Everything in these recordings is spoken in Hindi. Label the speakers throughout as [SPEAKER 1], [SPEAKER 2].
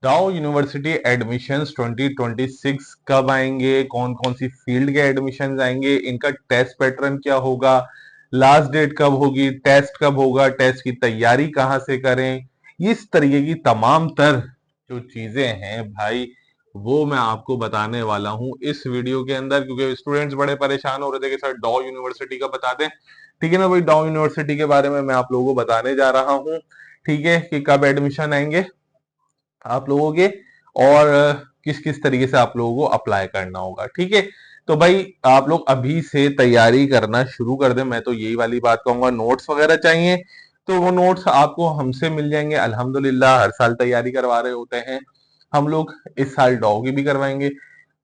[SPEAKER 1] डाउ यूनिवर्सिटी एडमिशंस 2026 कब आएंगे, कौन कौन सी फील्ड के एडमिशंस आएंगे, इनका टेस्ट पैटर्न क्या होगा, लास्ट डेट कब होगी, टेस्ट कब होगा, टेस्ट की तैयारी कहां से करें, इस तरीके की तमाम तर जो चीजें हैं भाई वो मैं आपको बताने वाला हूं इस वीडियो के अंदर, क्योंकि स्टूडेंट्स बड़े परेशान हो रहे थे कि सर डाउ यूनिवर्सिटी का बता दें। ठीक है ना भाई, डाउ यूनिवर्सिटी के बारे में मैं आप लोगों को बताने जा रहा हूं। ठीक है कि कब एडमिशन आएंगे आप लोगों के, और किस किस तरीके से आप लोगों को अप्लाई करना होगा। ठीक है, तो भाई आप लोग अभी से तैयारी करना शुरू कर दें, मैं तो यही वाली बात कहूंगा। नोट्स वगैरह चाहिए तो वो नोट्स आपको हमसे मिल जाएंगे, अल्हम्दुलिल्लाह हर साल तैयारी करवा रहे होते हैं हम लोग, इस साल डॉ की भी करवाएंगे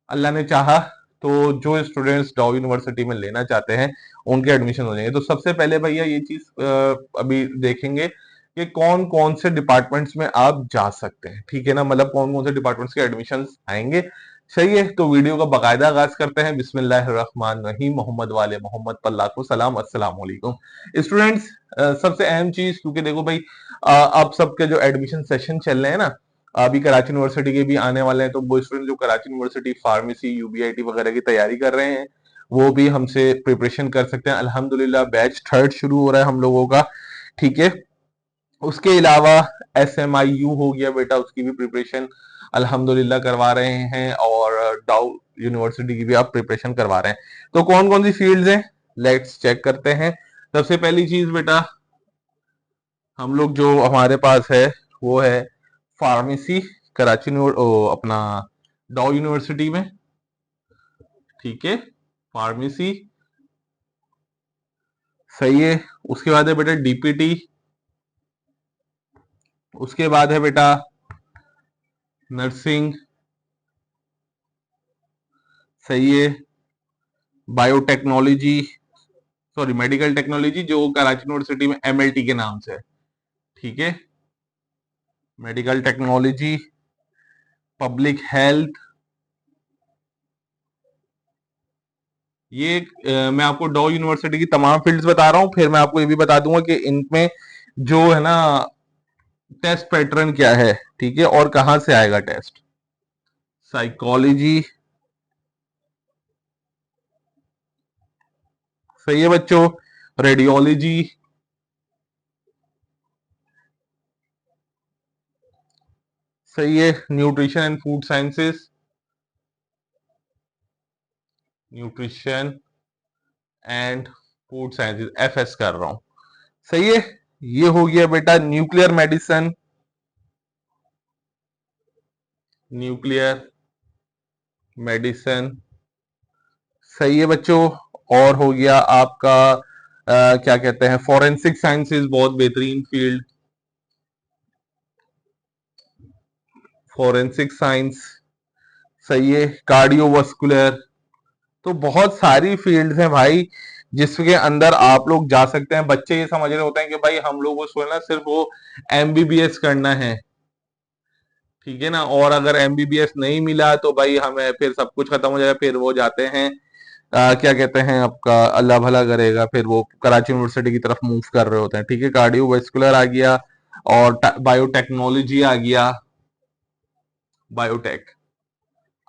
[SPEAKER 1] अल्लाह ने चाहा। तो जो स्टूडेंट्स डॉ यूनिवर्सिटी में लेना चाहते हैं उनके एडमिशन हो जाएंगे। तो सबसे पहले भैया ये चीज अभी देखेंगे कि कौन कौन से डिपार्टमेंट्स में आप जा सकते हैं। ठीक है ना, मतलब कौन कौन से डिपार्टमेंट्स के एडमिशन आएंगे। सही है, तो वीडियो का बाकायदा आगाज करते हैं। बिस्मिल्लाहिर्रहमानिर्रहीम, मोहम्मद वाले मोहम्मद पर लाखों सलाम, अस्सलाम वालेकुम स्टूडेंट्स। सबसे अहम चीज, क्योंकि देखो भाई अब सबके जो एडमिशन सेशन चल रहे हैं ना, अभी कराची यूनिवर्सिटी के भी आने वाले हैं, तो वो स्टूडेंट जो कराची यूनिवर्सिटी फार्मेसी यूबीआईटी वगैरह की तैयारी कर रहे हैं वो भी हमसे प्रिपरेशन कर सकते हैं। अल्हम्दुलिल्लाह बैच थर्ड शुरू हो रहा है हम लोगों का। ठीक है, उसके अलावा SMIU हो गया बेटा, उसकी भी प्रिपरेशन अल्हम्दुलिल्लाह करवा रहे हैं, और डाउ यूनिवर्सिटी की भी आप प्रिपरेशन करवा रहे हैं। तो कौन कौन सी फील्ड्स हैं, लेट्स चेक करते हैं। सबसे पहली चीज बेटा, हम लोग जो हमारे पास है वो है फार्मेसी, कराची अपना डाउ यूनिवर्सिटी में। ठीक है, फार्मेसी सही है। उसके बाद है बेटा DPT, उसके बाद है बेटा नर्सिंग, सही है। बायोटेक्नोलॉजी, सॉरी मेडिकल टेक्नोलॉजी, जो कराची यूनिवर्सिटी में MLT के नाम से है। ठीक है, मेडिकल टेक्नोलॉजी, पब्लिक हेल्थ। ये मैं आपको डॉ यूनिवर्सिटी की तमाम फील्ड्स बता रहा हूं, फिर मैं आपको ये भी बता दूंगा कि इनमें जो है ना टेस्ट पैटर्न क्या है। ठीक है, और कहां से आएगा टेस्ट। साइकोलॉजी, सही है बच्चों। रेडियोलॉजी, सही है। Nutrition and food sciences, nutrition and food sciences FS कर रहा हूं, सही है। ये हो गया बेटा न्यूक्लियर मेडिसिन, न्यूक्लियर मेडिसिन, सही है बच्चों। और हो गया आपका क्या कहते हैं फॉरेंसिक साइंसेस, बहुत बेहतरीन फील्ड, फॉरेंसिक साइंस, सही है। कार्डियोवास्कुलर, तो बहुत सारी फील्ड्स हैं भाई जिसके अंदर आप लोग जा सकते हैं। बच्चे ये समझ रहे होते हैं कि भाई हम लोगों को ना सिर्फ वो MBBS करना है। ठीक है ना, और अगर MBBS नहीं मिला तो भाई हमें फिर सब कुछ खत्म हो जाएगा, फिर वो जाते हैं क्या कहते हैं आपका, अल्लाह भला करेगा, फिर वो कराची यूनिवर्सिटी की तरफ मूव कर रहे होते हैं। ठीक है, कार्डियोवास्कुलर आ गया, और बायोटेक्नोलॉजी आ गया, बायोटेक।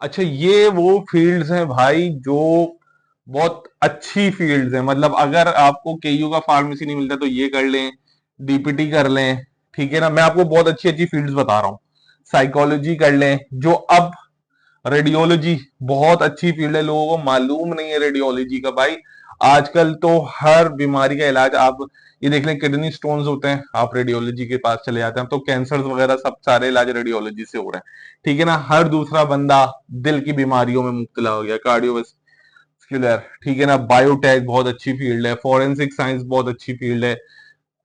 [SPEAKER 1] अच्छा, ये वो फील्ड्स हैं भाई जो बहुत अच्छी फील्ड्स हैं। मतलब अगर आपको KU का फार्मेसी नहीं मिलता तो ये कर लें, DPT कर लें। ठीक है ना, मैं आपको बहुत अच्छी अच्छी फील्ड्स बता रहा हूँ। साइकोलॉजी कर लें, जो अब रेडियोलॉजी बहुत अच्छी फील्ड है, लोगों को मालूम नहीं है रेडियोलॉजी का भाई। आजकल तो हर बीमारी का इलाज आप ये देख लें, किडनी स्टोन्स होते हैं आप रेडियोलॉजी के पास चले जाते हैं, तो कैंसर वगैरह सब सारे इलाज रेडियोलॉजी से हो रहे हैं। ठीक है ना, हर दूसरा बंदा दिल की बीमारियों में मुब्तला हो गया, कार्डियोवास्कुलर। ठीक है ना, बायोटेक बहुत अच्छी फील्ड है, फॉरेंसिक साइंस बहुत अच्छी फील्ड है,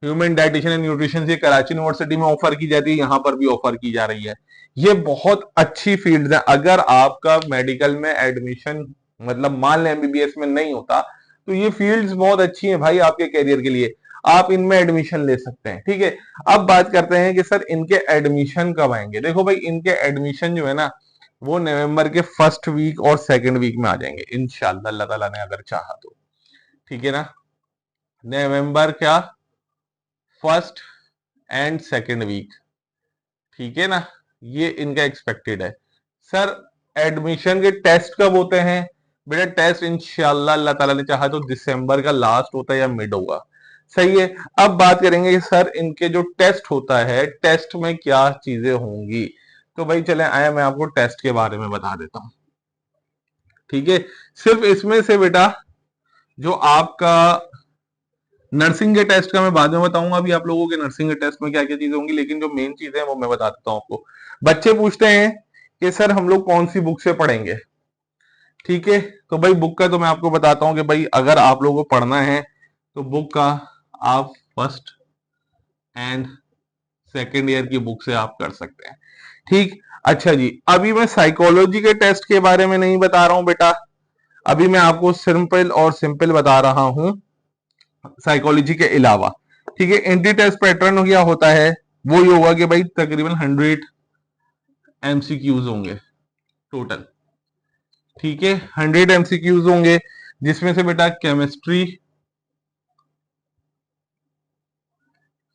[SPEAKER 1] ह्यूमन डाइटिशियन एंड न्यूट्रिशन ये कराची यूनिवर्सिटी में ऑफर की जाती है, यहाँ पर भी ऑफर की जा रही है। ये बहुत अच्छी फील्ड है। अगर आपका मेडिकल में एडमिशन मतलब मान लें MBBS में नहीं होता तो ये फील्ड्स बहुत अच्छी हैं भाई आपके करियर के लिए, आप इनमें एडमिशन ले सकते हैं। ठीक है, अब बात करते हैं कि सर इनके एडमिशन कब आएंगे। देखो भाई, इनके एडमिशन जो है ना वो नवंबर के फर्स्ट वीक और सेकंड वीक में आ जाएंगे इंशाल्लाह, अल्लाह ताला ने अगर चाहा तो। ठीक है ना, नवंबर क्या फर्स्ट एंड सेकेंड वीक। ठीक है ना, ये इनका एक्सपेक्टेड है। सर एडमिशन के टेस्ट कब होते हैं? बेटा टेस्ट इंशाल्लाह अल्लाह ताला ने चाहा तो दिसंबर का लास्ट होता है या मिड होगा। सही है। अब बात करेंगे कि सर इनके जो टेस्ट होता है, टेस्ट में क्या चीजें होंगी। तो भाई चले आए, मैं आपको टेस्ट के बारे में बता देता हूं। ठीक है, सिर्फ इसमें से बेटा जो आपका नर्सिंग के टेस्ट का मैं बाद में बताऊंगा, अभी आप लोगों के नर्सिंग के टेस्ट में क्या क्या चीजें होंगी, लेकिन जो मेन चीजें हैं वो मैं बता देता हूं आपको। बच्चे पूछते हैं कि सर हम लोग कौन सी बुक से पढ़ेंगे। ठीक है, तो भाई बुक का तो मैं आपको बताता हूं कि भाई अगर आप लोगों को पढ़ना है तो बुक का आप फर्स्ट एंड सेकेंड ईयर की बुक से आप कर सकते हैं। ठीक, अच्छा जी, अभी मैं साइकोलॉजी के टेस्ट के बारे में नहीं बता रहा हूं बेटा, अभी मैं आपको सिंपल और सिंपल बता रहा हूं साइकोलॉजी के अलावा। ठीक है, एंटी टेस्ट पैटर्न क्या होता है, वो ये होगा कि भाई तकरीबन 100 एमसीक्यूज होंगे टोटल। ठीक है, 100 एमसीक्यूज होंगे, जिसमें से बेटा केमिस्ट्री,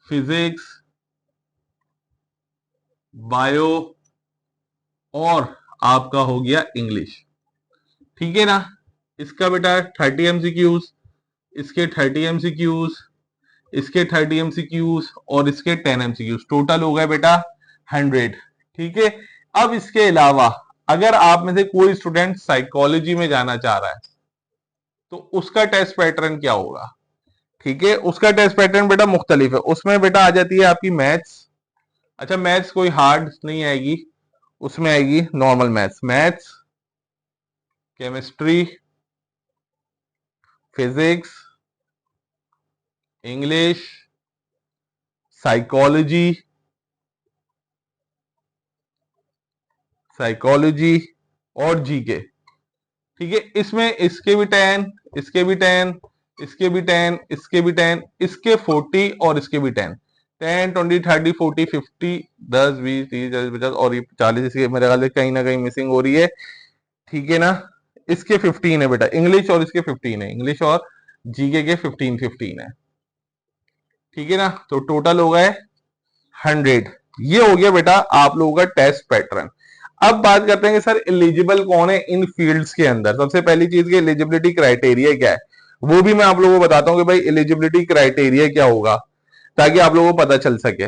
[SPEAKER 1] फिजिक्स, बायो और आपका हो गया इंग्लिश। ठीक है ना, इसका बेटा 30 एमसीक्यूज, इसके 30 एमसीक्यूज, इसके 30 एमसीक्यूज और इसके 10 एमसीक्यूज, टोटल हो गया बेटा 100। ठीक है, अब इसके अलावा अगर आप में से कोई स्टूडेंट साइकोलॉजी में जाना चाह रहा है तो उसका टेस्ट पैटर्न क्या होगा। ठीक है, उसका टेस्ट पैटर्न बेटा मुख्तलिफ है, उसमें बेटा आ जाती है आपकी मैथ्स। अच्छा, मैथ्स कोई हार्ड नहीं आएगी, उसमें आएगी normal maths, maths, chemistry, physics, English, psychology, psychology और जीके। ठीक है, इसमें इसके भी 10, इसके भी 10, इसके भी 10, इसके भी 10, इसके 40 और इसके भी 10, 10, 20, 30, 40, 50, 10, 20, 30, 40, 50 और ये 40, इसके मेरे ख्याल से कहीं ना कहीं मिसिंग हो रही है। ठीक है ना, इसके 15 है बेटा इंग्लिश और इसके 15 है, इंग्लिश और जीके के 15 है। ठीक है ना, तो टोटल हो गए 100। ये हो गया बेटा आप लोगों का टेस्ट पैटर्न। अब बात करते हैं कि सर एलिजिबल कौन है इन फील्ड्स के अंदर। सबसे पहली चीज की एलिजिबिलिटी क्राइटेरिया क्या है, वो भी मैं आप लोगों को बताता हूं कि भाई एलिजिबिलिटी क्राइटेरिया क्या होगा, ताकि आप लोगों को पता चल सके।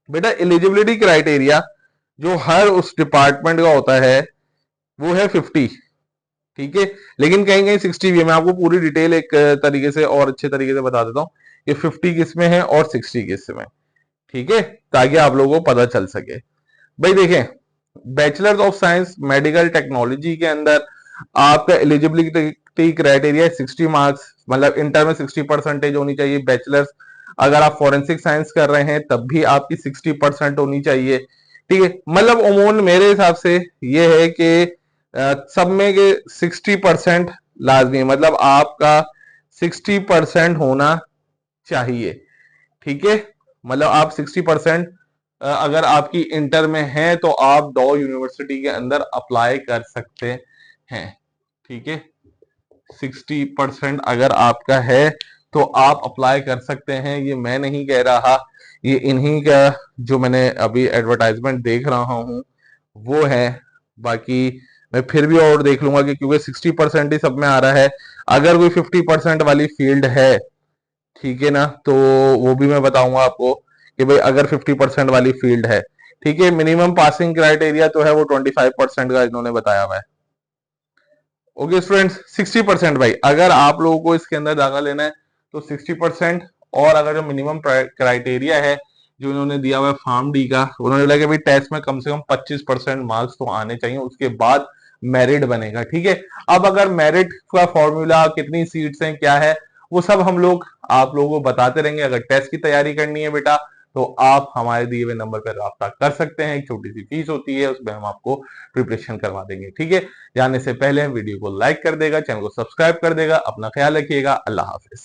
[SPEAKER 1] बेटा एलिजिबिलिटी क्राइटेरिया जो हर उस डिपार्टमेंट का होता है वो है 50। ठीक है, लेकिन कहीं कहीं 60 भी है, मैं आपको पूरी डिटेल एक तरीके से और अच्छे तरीके से बता देता हूं कि 50 किस में है और 60 किस में। ठीक है, ताकि आप लोगों को पता चल सके। भाई देखें, bachelors of science medical technology के अंदर आपका एलिजिबिलिटी क्राइटेरिया 60 मार्क्स, मतलब इंटर में 60% होनी चाहिए। बैचलर्स अगर आप फॉरेंसिक साइंस कर रहे हैं तब भी आपकी 60% होनी चाहिए। ठीक है, मतलब उमूमन मेरे हिसाब से ये है कि सब में के 60% लाजमी है, मतलब आपका 60% होना चाहिए। ठीक है, मतलब आप 60% अगर आपकी इंटर में है तो आप डॉ यूनिवर्सिटी के अंदर अप्लाई कर सकते हैं। ठीक है, 60% अगर आपका है तो आप अप्लाई कर सकते हैं, ये मैं नहीं कह रहा, ये इन्हीं का जो मैंने अभी एडवर्टाइजमेंट देख रहा हूं वो है। बाकी मैं फिर भी और देख लूंगा कि क्योंकि 60% ही सब में आ रहा है, अगर कोई 50% वाली फील्ड है, ठीक है ना, तो वो भी मैं बताऊंगा आपको कि भाई अगर 50% वाली फील्ड है। ठीक है, मिनिमम पासिंग क्राइटेरिया तो है वो 25% का इन्होंने बताया हुआ है। ओके स्टूडेंट्स, 60% भाई अगर आप लोगों को इसके अंदर दाखिला लेना है तो 60%, और अगर जो मिनिमम क्राइटेरिया है जो इन्होंने दिया हुआ है फार्म डी का, उन्होंने बोला कि भाई टेस्ट में कम से कम 25% मार्क्स तो आने चाहिए, उसके बाद मेरिट बनेगा। ठीक है, अब अगर मेरिट का फॉर्मूला, कितनी सीट्स हैं, क्या है, वो सब हम लोग आप लोगों को बताते रहेंगे। अगर टेस्ट की तैयारी करनी है बेटा तो आप हमारे दिए हुए नंबर पर राब्ता कर सकते हैं, एक छोटी सी फीस होती है, उसमें हम आपको प्रिपरेशन करवा देंगे। ठीक है, जाने से पहले वीडियो को लाइक कर देगा, चैनल को सब्सक्राइब कर देगा। अपना ख्याल रखिएगा, अल्लाह हाफिज।